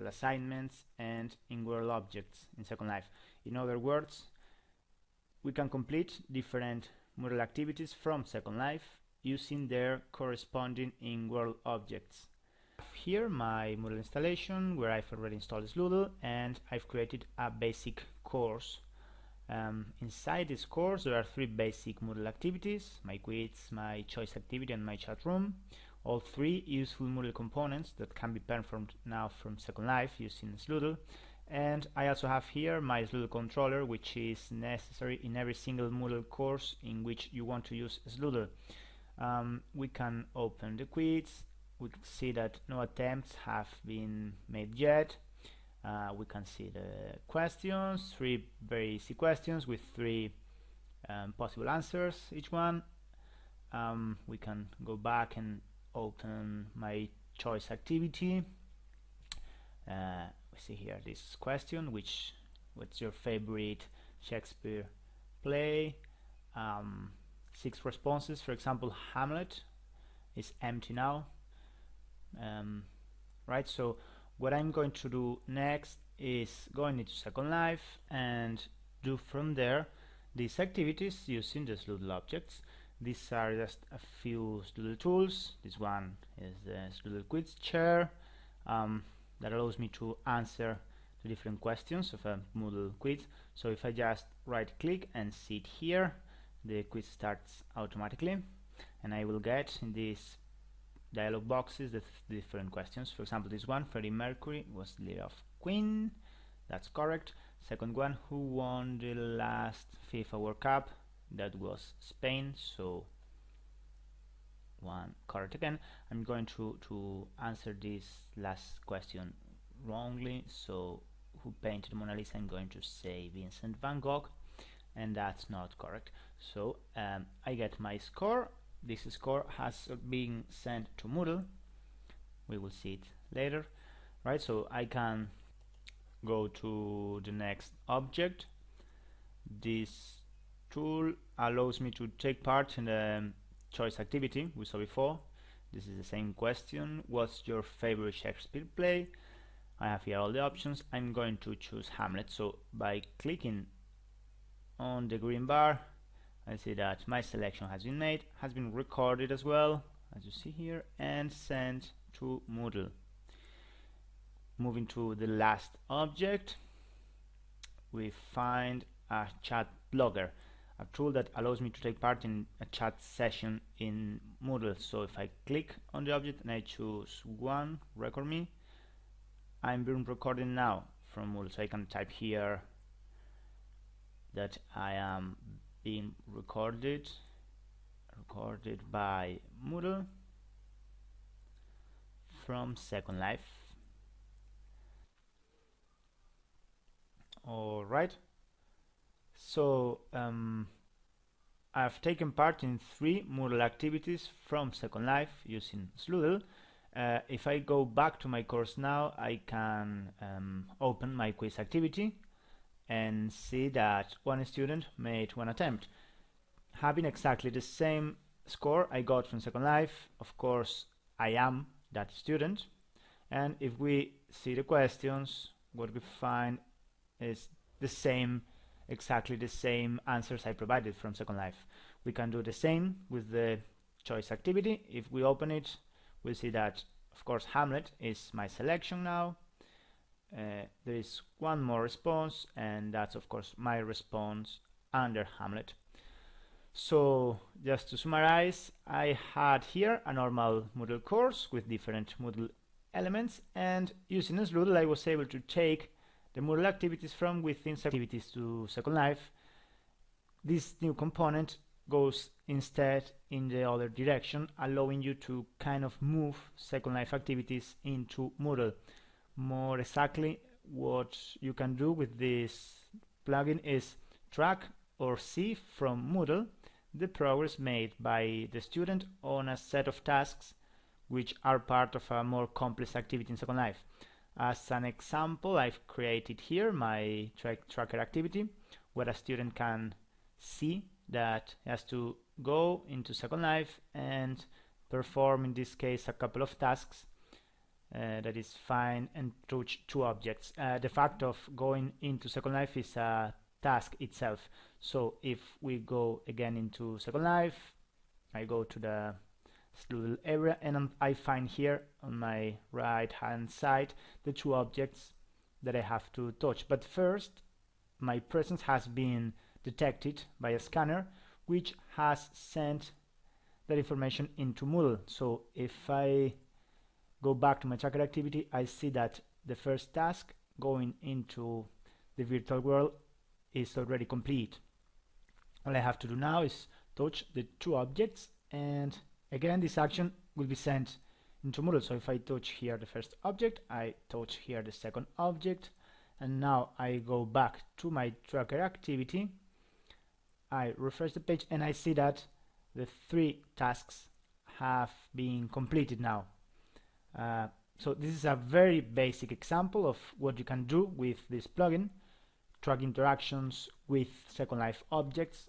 assignments, and in world objects in Second Life. In other words, we can complete different Moodle activities from Second Life using their corresponding in-world objects. Here my Moodle installation, where I've already installed Sloodle, and I've created a basic course. Inside this course there are 3 basic Moodle activities: my quiz, my choice activity, and my chat room. All 3 useful Moodle components that can be performed now from Second Life using Sloodle. And I also have here my Sloodle controller, which is necessary in every single Moodle course in which you want to use Sloodle. We can open the quiz. We can see that no attempts have been made yet. We can see the questions, 3 very easy questions with 3 possible answers each one. We can go back and open my choice activity. We see here this question, what's your favorite Shakespeare play? 6 responses. For example, Hamlet is empty now. Right, so what I'm going to do next is going into Second Life and do from there these activities using the Sloodle objects. These are just a few Sloodle tools. This one is the Sloodle quiz chair that allows me to answer the different questions of a Moodle quiz. So if I just right click and sit here, the quiz starts automatically, and I will get in this dialog boxes the different questions. For example, this one, Freddie Mercury was leader of Queen. That's correct. Second one, who won the last FIFA World Cup? That was Spain, so one correct again. I'm going to answer this last question wrongly, so who painted Mona Lisa? I'm going to say Vincent van Gogh, and that's not correct. So I get my score. This score has been sent to Moodle. We will see it later, right? So I can go to the next object. This tool allows me to take part in the choice activity we saw before. This is the same question: what's your favorite Shakespeare play? I have here all the options. I'm going to choose Hamlet. So by clicking on the green bar, I see that my selection has been made, has been recorded as well, as you see here, and sent to Moodle. Moving to the last object, we find a chat blogger, a tool that allows me to take part in a chat session in Moodle. So if I click on the object and I choose one, record me, I'm being recorded now from Moodle. So I can type here that I am being recorded by Moodle from Second Life. Alright, so I've taken part in 3 Moodle activities from Second Life using Sloodle. If I go back to my course now, I can open my quiz activity and see that one student made 1 attempt, having exactly the same score I got from Second Life. Of course, I am that student, and if we see the questions, what we find is exactly the same answers I provided from Second Life. We can do the same with the choice activity. If we open it, we'll see that, of course, Hamlet is my selection now. There is one more response, and that's of course my response under Hamlet. So just to summarize, I had here a normal Moodle course with different Moodle elements, and using Sloodle I was able to take the Moodle activities from within activities to Second Life. This new component goes instead in the other direction, allowing you to kind of move Second Life activities into Moodle. More exactly, what you can do with this plugin is track or see from Moodle the progress made by the student on a set of tasks which are part of a more complex activity in Second Life. As an example, I've created here my tracker activity, where a student can see that he has to go into Second Life and perform, in this case, a couple of tasks that is find and touch two objects. The fact of going into Second Life is a task itself. So if we go again into Second Life, I go to the Sloodle area, and I find here on my right hand side the two objects that I have to touch. But first, my presence has been detected by a scanner, which has sent that information into Moodle. So if I go back to my tracker activity, I see that the first task going into the virtual world is already complete. All I have to do now is touch the two objects, and again this action will be sent into Moodle. So if I touch here the first object, I touch here the second object, and now I go back to my tracker activity, I refresh the page, and I see that the three tasks have been completed now. So this is a very basic example of what you can do with this plugin: track interactions with Second Life objects